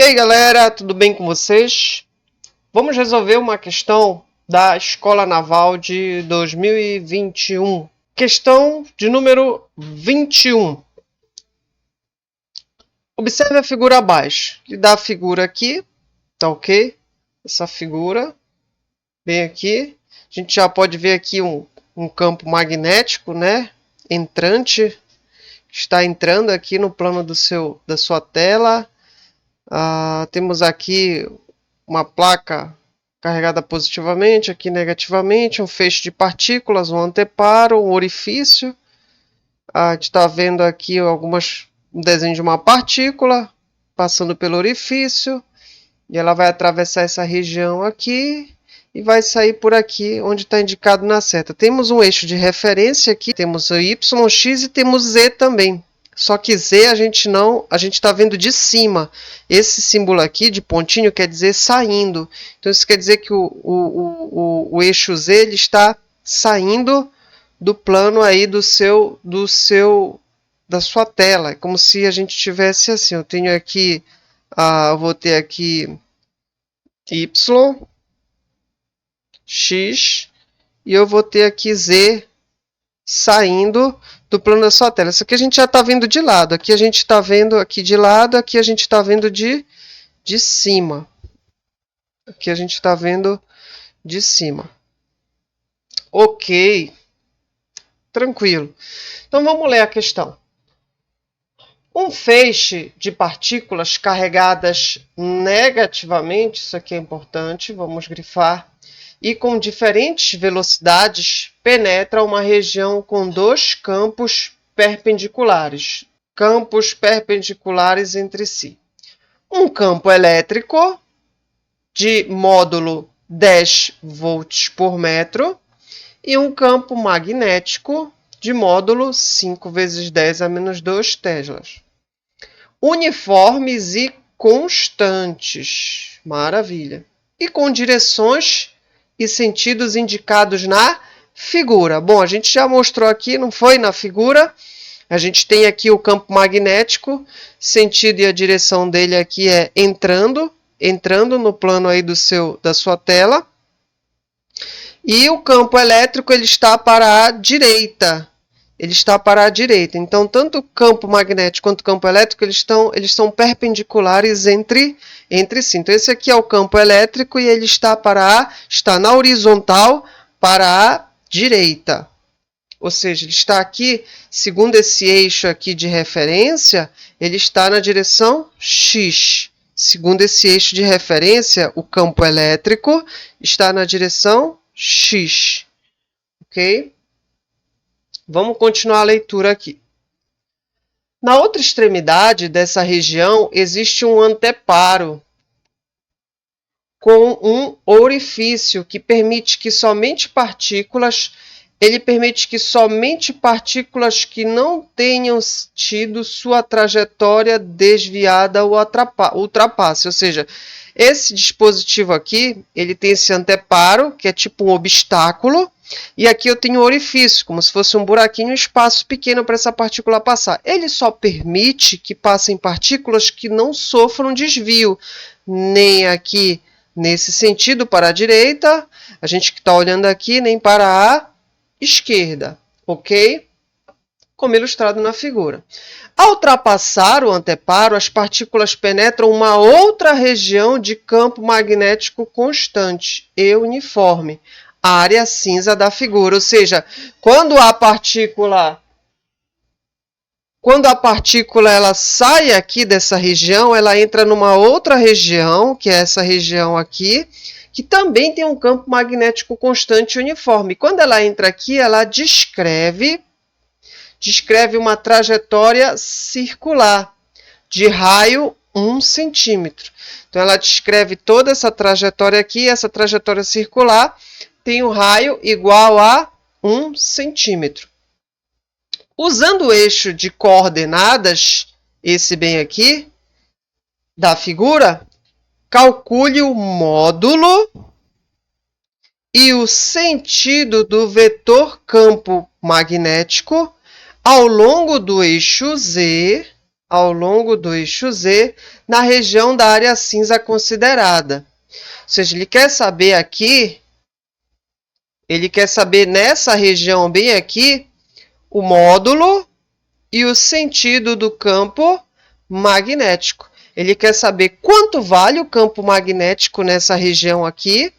aí galera, tudo bem com vocês? Vamos resolver uma questão da Escola Naval de 2021. Questão de número 21. Observe a figura abaixo. Ele dá a figura aqui, tá ok? Essa figura, bem aqui. A gente já pode ver aqui um campo magnético, né? Entrante, está entrando aqui no plano da sua tela. Temos aqui uma placa carregada positivamente, aqui negativamente, um feixe de partículas, um anteparo, um orifício. A gente está vendo aqui um desenho de uma partícula passando pelo orifício, e ela vai atravessar essa região aqui e vai sair por aqui, onde está indicado na seta. Temos um eixo de referência aqui, temos o Y, X e temos Z também. Só que Z a gente está vendo de cima. Esse símbolo aqui de pontinho quer dizer saindo. Então isso quer dizer que o eixo Z ele está saindo do plano aí da sua tela. É como se a gente tivesse assim. Eu tenho aqui, eu vou ter aqui Y, X e eu vou ter aqui Z saindo do plano da sua tela. Isso aqui a gente já está vendo de lado. Aqui a gente está vendo aqui de lado. Aqui a gente está vendo de cima. Aqui a gente está vendo de cima. Ok. Tranquilo. Então vamos ler a questão. Um feixe de partículas carregadas negativamente, isso aqui é importante, vamos grifar, e com diferentes velocidades, penetra uma região com dois campos perpendiculares entre si. Um campo elétrico de módulo 10 volts por metro e um campo magnético de módulo 5 vezes 10 a menos 2 teslas. Uniformes e constantes. Maravilha. E com direções e sentidos indicados na figura. Bom, a gente já mostrou aqui, não foi na figura? A gente tem aqui o campo magnético, sentido e a direção dele aqui é entrando no plano aí da sua tela. E o campo elétrico ele está para a direita. Então, tanto o campo magnético quanto o campo elétrico eles são perpendiculares entre si. Então, esse aqui é o campo elétrico e ele está na horizontal para a direita. Ou seja, ele está aqui, segundo esse eixo aqui de referência, ele está na direção X. Segundo esse eixo de referência, o campo elétrico está na direção X. Ok? Vamos continuar a leitura aqui. Na outra extremidade dessa região existe um anteparo com um orifício que permite que somente partículas que não tenham tido sua trajetória desviada ou ultrapasse. Ou seja, esse dispositivo aqui, ele tem esse anteparo, que é tipo um obstáculo, e aqui eu tenho um orifício, como se fosse um buraquinho, um espaço pequeno para essa partícula passar. Ele só permite que passem partículas que não sofram desvio, nem aqui nesse sentido para a direita, a gente que está olhando aqui, nem para a esquerda, ok? Como ilustrado na figura. Ao ultrapassar o anteparo, as partículas penetram uma outra região de campo magnético constante e uniforme, a área cinza da figura. Ou seja, quando a partícula ela sai aqui dessa região, ela entra numa outra região, que é essa região aqui, que também tem um campo magnético constante e uniforme. Quando ela entra aqui, ela descreve uma trajetória circular de raio 1 centímetro. Então, ela descreve toda essa trajetória aqui, essa trajetória circular tem um raio igual a 1 centímetro. Usando o eixo de coordenadas, esse bem aqui, da figura, calcule o módulo e o sentido do vetor campo magnético ao longo do eixo Z, ao longo do eixo Z na região da área cinza considerada. Ou seja, ele quer saber aqui, ele quer saber nessa região bem aqui, o módulo e o sentido do campo magnético. Ele quer saber quanto vale o campo magnético nessa região aqui,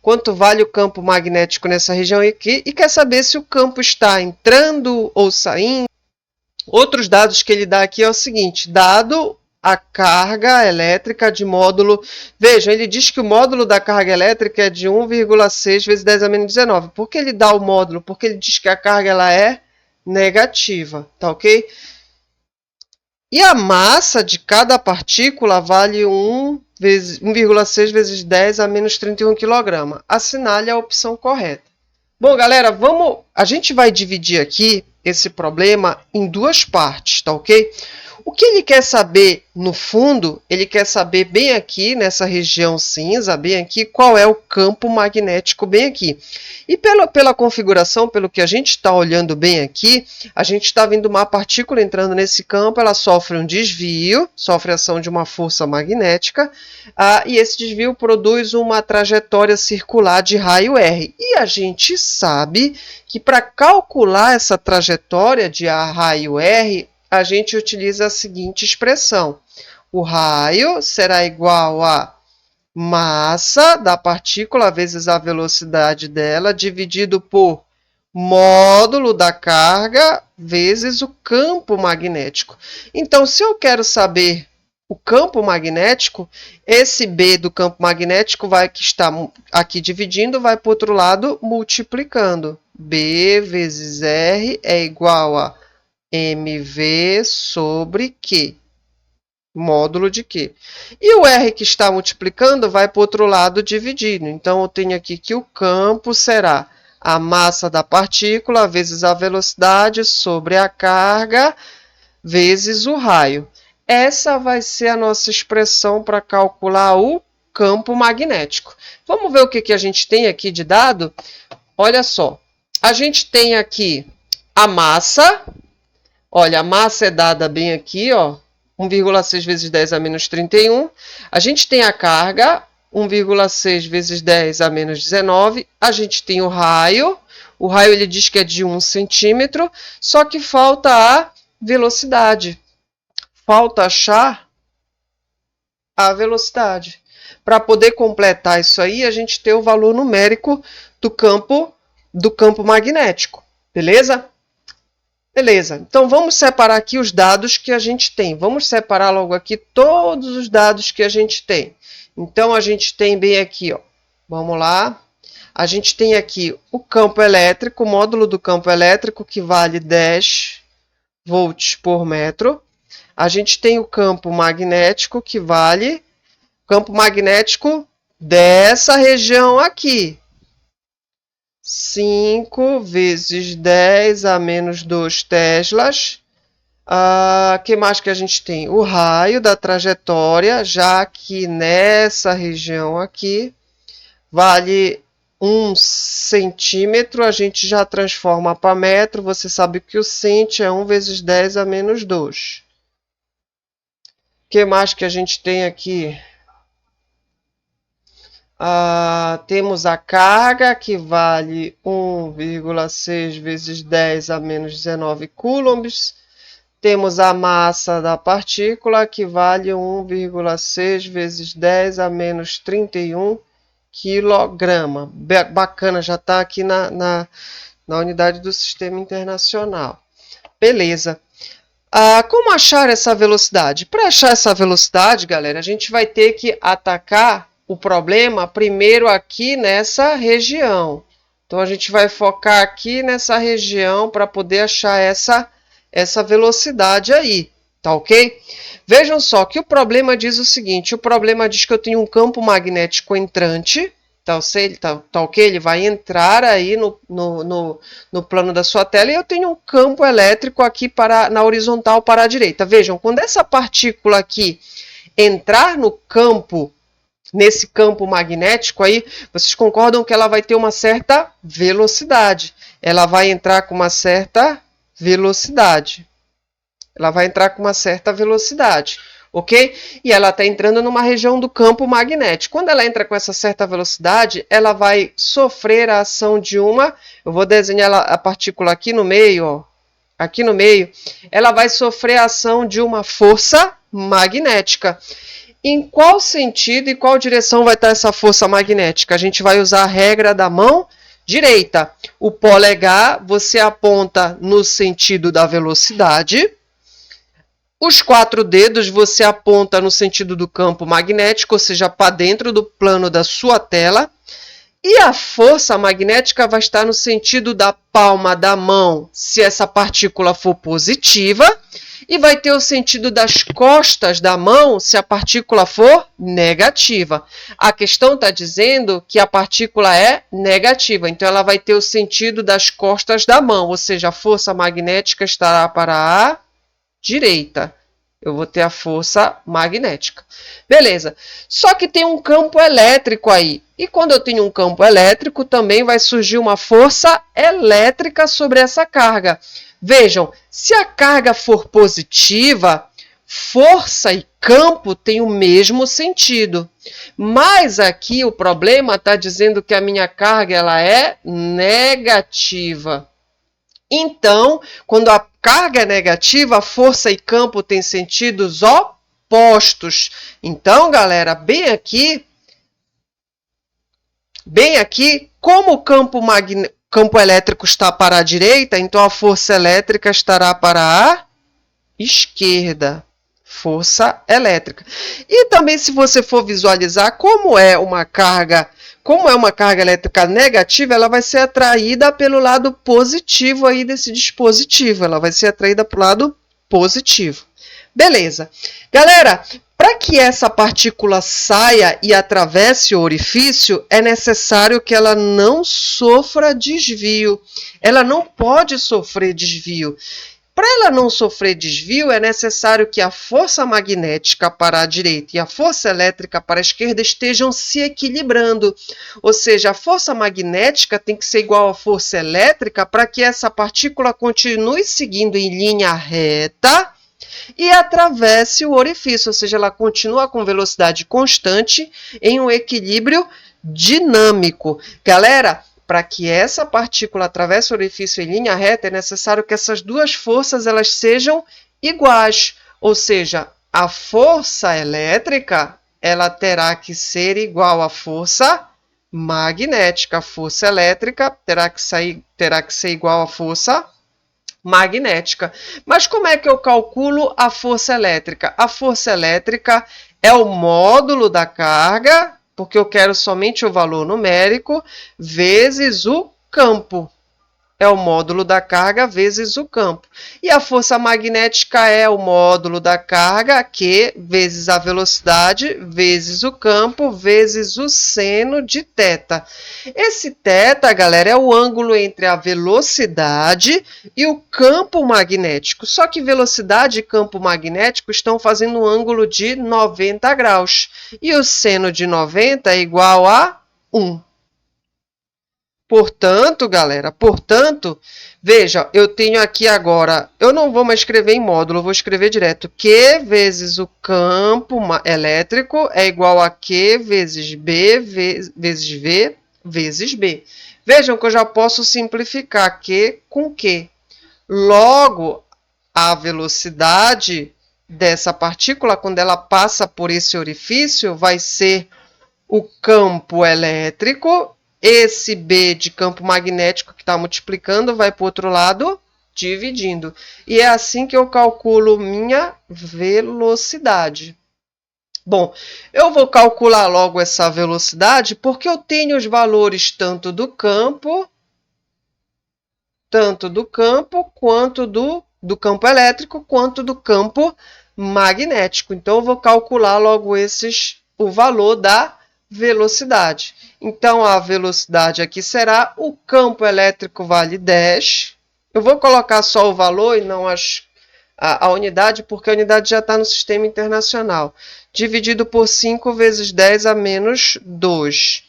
quanto vale o campo magnético nessa região aqui, e quer saber se o campo está entrando ou saindo. Outros dados que ele dá aqui é o seguinte, dado a carga elétrica de módulo. Vejam, ele diz que o módulo da carga elétrica é de 1,6 vezes 10 a menos 19. Por que ele dá o módulo? Porque ele diz que a carga ela é negativa, tá ok? E a massa de cada partícula vale 1,6 vezes 10 a menos 31 kg. Assinale a opção correta. Bom, galera, a gente vai dividir aqui esse problema em duas partes, tá ok? O que ele quer saber no fundo, ele quer saber bem aqui, nessa região cinza, bem aqui, qual é o campo magnético bem aqui. E pela configuração, pelo que a gente está olhando bem aqui, a gente está vendo uma partícula entrando nesse campo, ela sofre um desvio, sofre ação de uma força magnética, e esse desvio produz uma trajetória circular de raio R. E a gente sabe que para calcular essa trajetória de raio R, a gente utiliza a seguinte expressão. O raio será igual a massa da partícula vezes a velocidade dela, dividido por módulo da carga vezes o campo magnético. Então, se eu quero saber o campo magnético, esse B do campo magnético que está aqui dividindo, vai para o outro lado multiplicando. B vezes R é igual a mv sobre Q, módulo de Q. E o R que está multiplicando vai para o outro lado dividindo. Então, eu tenho aqui que o campo será a massa da partícula vezes a velocidade sobre a carga vezes o raio. Essa vai ser a nossa expressão para calcular o campo magnético. Vamos ver o que a gente tem aqui de dado? Olha só, a gente tem aqui a massa. Olha, a massa é dada bem aqui, ó, 1,6 vezes 10 a menos 31. A gente tem a carga, 1,6 vezes 10 a menos 19. A gente tem o raio. O raio ele diz que é de 1 centímetro, só que falta a velocidade. Falta achar a velocidade. Para poder completar isso aí, a gente tem o valor numérico do campo magnético. Beleza? Beleza, então vamos separar aqui os dados que a gente tem. Vamos separar logo aqui todos os dados que a gente tem. Então, a gente tem bem aqui, ó. Vamos lá. A gente tem aqui o campo elétrico, o módulo do campo elétrico, que vale 10 volts por metro. A gente tem o campo magnético, que vale... Campo magnético dessa região aqui. 5 vezes 10 a menos 2 teslas. Que mais que a gente tem? O raio da trajetória, já que nessa região aqui vale 1 centímetro, a gente já transforma para metro. Você sabe que o cent é 1 vezes 10 a menos 2. Que mais que a gente tem aqui? Temos a carga, que vale 1,6 vezes 10 a menos 19 coulombs. Temos a massa da partícula, que vale 1,6 vezes 10 a menos 31 quilograma. Bacana, já está aqui na unidade do Sistema Internacional. Beleza. Como achar essa velocidade? Para achar essa velocidade, galera, a gente vai ter que atacar o problema primeiro aqui nessa região. Então, a gente vai focar aqui nessa região para poder achar essa velocidade aí, tá ok? Vejam só que o problema diz o seguinte, o problema diz que eu tenho um campo magnético entrante, tá ok? Ele vai entrar aí no plano da sua tela e eu tenho um campo elétrico aqui na horizontal para a direita. Vejam, quando essa partícula aqui entrar nesse campo magnético aí, vocês concordam que ela vai ter uma certa velocidade. Ela vai entrar com uma certa velocidade. Ela vai entrar com uma certa velocidade, ok? E ela está entrando numa região do campo magnético. Quando ela entra com essa certa velocidade, ela vai sofrer a ação de uma... Eu vou desenhar a partícula aqui no meio, ó. Aqui no meio. Ela vai sofrer a ação de uma força magnética. Em qual sentido e qual direção vai estar essa força magnética? A gente vai usar a regra da mão direita. O polegar você aponta no sentido da velocidade. Os 4 dedos você aponta no sentido do campo magnético, ou seja, para dentro do plano da sua tela. E a força magnética vai estar no sentido da palma da mão, se essa partícula for positiva, e vai ter o sentido das costas da mão, se a partícula for negativa. A questão está dizendo que a partícula é negativa, então ela vai ter o sentido das costas da mão, ou seja, a força magnética estará para a direita. Eu vou ter a força magnética. Beleza. Só que tem um campo elétrico aí. E quando eu tenho um campo elétrico, também vai surgir uma força elétrica sobre essa carga. Vejam, se a carga for positiva, força e campo têm o mesmo sentido. Mas aqui o problema está dizendo que a minha carga ela é negativa. Então, quando a carga é negativa, a força e campo têm sentidos opostos. Então, galera, bem aqui, como o campo elétrico está para a direita, então a força elétrica estará para a esquerda. Força elétrica. E também, se você for visualizar como é uma carga elétrica negativa, ela vai ser atraída pelo lado positivo aí desse dispositivo. Ela vai ser atraída para o lado positivo. Beleza. Galera, para que essa partícula saia e atravesse o orifício, é necessário que ela não sofra desvio. Ela não pode sofrer desvio. Para ela não sofrer desvio, é necessário que a força magnética para a direita e a força elétrica para a esquerda estejam se equilibrando. Ou seja, a força magnética tem que ser igual à força elétrica para que essa partícula continue seguindo em linha reta e atravesse o orifício. Ou seja, ela continua com velocidade constante em um equilíbrio dinâmico. Galera, para que essa partícula atravesse o orifício em linha reta, é necessário que essas duas forças elas sejam iguais. Ou seja, a força elétrica ela terá que ser igual à força magnética. A força elétrica terá que ser igual à força magnética. Mas como é que eu calculo a força elétrica? A força elétrica é o módulo da carga, porque eu quero somente o valor numérico, vezes o campo. É o módulo da carga vezes o campo. E a força magnética é o módulo da carga, Q, vezes a velocidade, vezes o campo, vezes o seno de θ. Esse θ, galera, é o ângulo entre a velocidade e o campo magnético. Só que velocidade e campo magnético estão fazendo um ângulo de 90 graus. E o seno de 90 é igual a 1. Portanto, galera, veja, eu tenho aqui agora, eu não vou mais escrever em módulo, eu vou escrever direto. Q vezes o campo elétrico é igual a Q vezes B vezes V vezes B. Vejam que eu já posso simplificar Q com Q. Logo, a velocidade dessa partícula, quando ela passa por esse orifício, vai ser o campo elétrico. Esse B de campo magnético que está multiplicando vai para o outro lado, dividindo. E é assim que eu calculo minha velocidade. Bom, eu vou calcular logo essa velocidade porque eu tenho os valores tanto do campo quanto do campo elétrico, quanto do campo magnético. Então, eu vou calcular logo o valor da velocidade. Então, a velocidade aqui será, o campo elétrico vale 10. Eu vou colocar só o valor e não a unidade, porque a unidade já está no sistema internacional. Dividido por 5 vezes 10 a menos 2.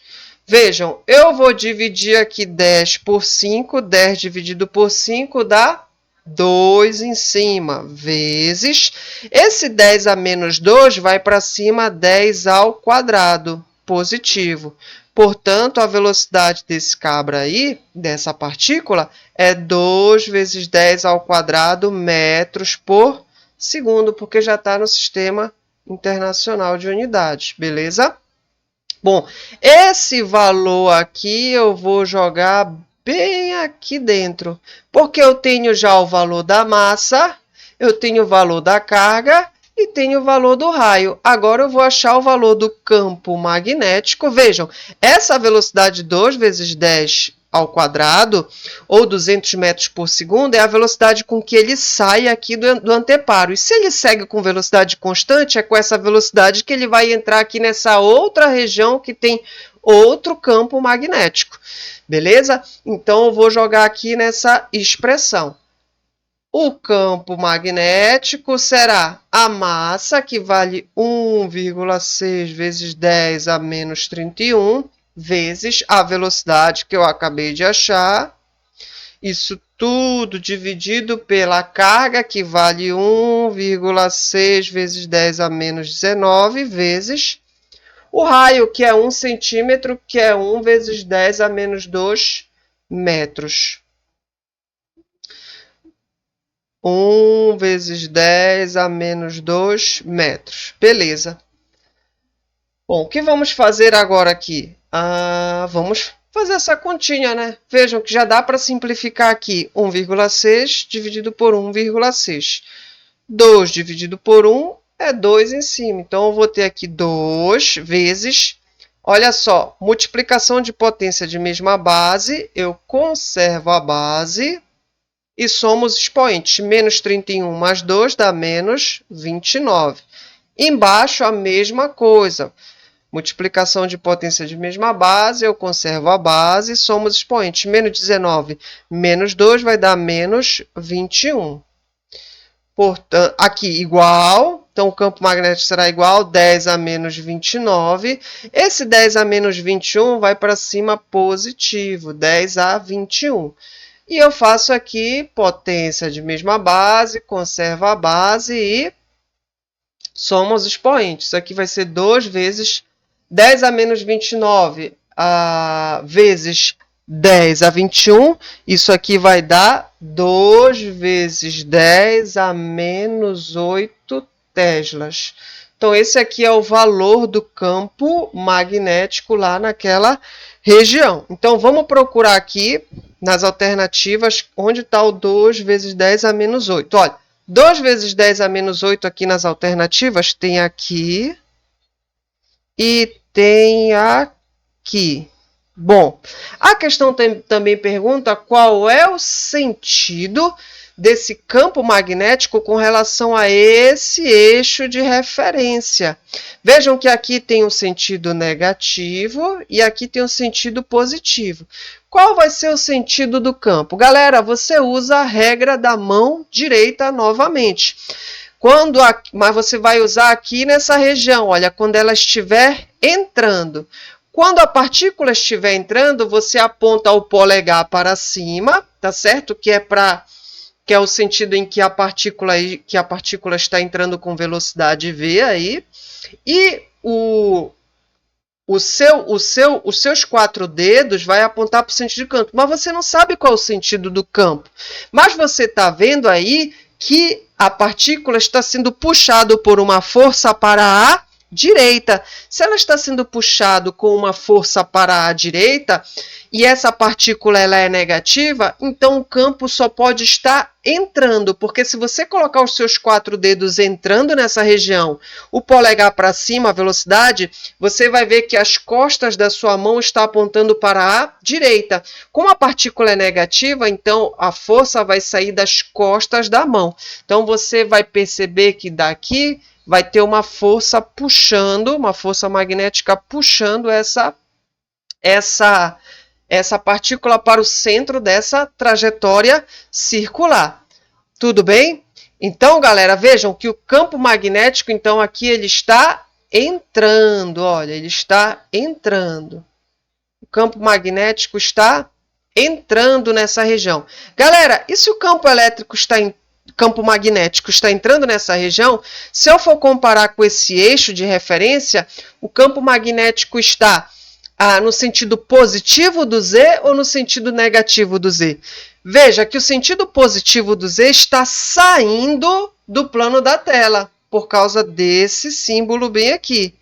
Vejam, eu vou dividir aqui 10 por 5. 10 dividido por 5 dá 2 em cima, vezes. Esse 10 a menos 2 vai para cima, 10 ao quadrado, positivo. Portanto, a velocidade desse cabra aí, dessa partícula, é 2 vezes 10 ao quadrado metros por segundo, porque já está no Sistema Internacional de Unidades, beleza? Bom, esse valor aqui eu vou jogar bem aqui dentro, porque eu tenho já o valor da massa, eu tenho o valor da carga e tenho o valor do raio. Agora eu vou achar o valor do campo magnético. Vejam, essa velocidade 2 vezes 10 ao quadrado, ou 200 metros por segundo, é a velocidade com que ele sai aqui do anteparo. E se ele segue com velocidade constante, é com essa velocidade que ele vai entrar aqui nessa outra região que tem outro campo magnético. Beleza? Então, eu vou jogar aqui nessa expressão. O campo magnético será a massa, que vale 1,6 vezes 10 a menos 31, vezes a velocidade que eu acabei de achar. Isso tudo dividido pela carga, que vale 1,6 vezes 10 a menos 19, vezes o raio, que é 1 centímetro, que é 1 vezes 10 a menos 2 metros. 1 vezes 10 a menos 2 metros. Beleza. Bom, o que vamos fazer agora aqui? Vamos fazer essa continha, né? Vejam que já dá para simplificar aqui. 1,6 dividido por 1,6. 2 dividido por 1 é 2 em cima. Então, eu vou ter aqui 2 vezes... Olha só, multiplicação de potência de mesma base. Eu conservo a base e somo os expoentes. Menos 31 mais 2 dá menos 29. Embaixo, a mesma coisa. Multiplicação de potência de mesma base, eu conservo a base e somo os expoentes. Menos 19 menos 2 vai dar menos 21. Portanto, aqui igual, então o campo magnético será igual, 10 a menos 29. Esse 10 a menos 21 vai para cima positivo, 10 a 21. E eu faço aqui potência de mesma base, conservo a base e somo os expoentes. Isso aqui vai ser 2 vezes 10 a menos 29 vezes 10 a 21. Isso aqui vai dar 2 vezes 10 a menos 8 teslas. Então, esse aqui é o valor do campo magnético lá naquela região. Então, vamos procurar aqui nas alternativas onde está o 2 vezes 10 a menos 8. Olha, 2 vezes 10 a menos 8 aqui nas alternativas tem aqui e tem aqui. Bom, a questão também pergunta qual é o sentido desse campo magnético com relação a esse eixo de referência. Vejam que aqui tem um sentido negativo e aqui tem um sentido positivo. Qual vai ser o sentido do campo? Galera, você usa a regra da mão direita novamente. Mas você vai usar aqui nessa região, olha, quando ela estiver entrando. Quando a partícula estiver entrando, você aponta o polegar para cima, tá certo? Que é o sentido em que a partícula está entrando com velocidade v aí. E os seus 4 dedos vai apontar para o sentido do campo. Mas você não sabe qual é o sentido do campo. Mas você está vendo aí que a partícula está sendo puxada por uma força para a direita. Se ela está sendo puxada com uma força para a direita e essa partícula ela é negativa, então o campo só pode estar entrando, porque se você colocar os seus 4 dedos entrando nessa região, o polegar para cima, a velocidade, você vai ver que as costas da sua mão estão apontando para a direita. Como a partícula é negativa, então a força vai sair das costas da mão. Então você vai perceber que daqui vai ter uma força puxando, uma força magnética puxando essa partícula para o centro dessa trajetória circular. Tudo bem? Então, galera, vejam que o campo magnético, então, aqui ele está entrando. Olha, ele está entrando. O campo magnético está entrando nessa região. Galera, e se o campo elétrico campo magnético está entrando nessa região, se eu for comparar com esse eixo de referência, o campo magnético está no sentido positivo do Z ou no sentido negativo do Z? Veja que o sentido positivo do Z está saindo do plano da tela, por causa desse símbolo bem aqui.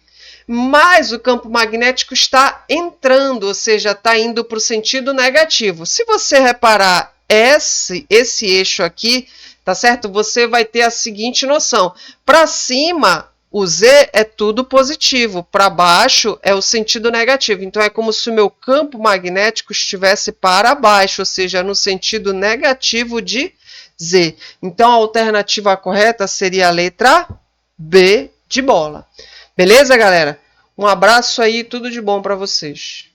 Mas o campo magnético está entrando, ou seja, está indo para o sentido negativo. Se você reparar esse eixo aqui, tá certo? Você vai ter a seguinte noção. Para cima, o Z é tudo positivo. Para baixo é o sentido negativo. Então, é como se o meu campo magnético estivesse para baixo, ou seja, no sentido negativo de Z. Então, a alternativa correta seria a letra B de bola. Beleza, galera? Um abraço aí, tudo de bom para vocês.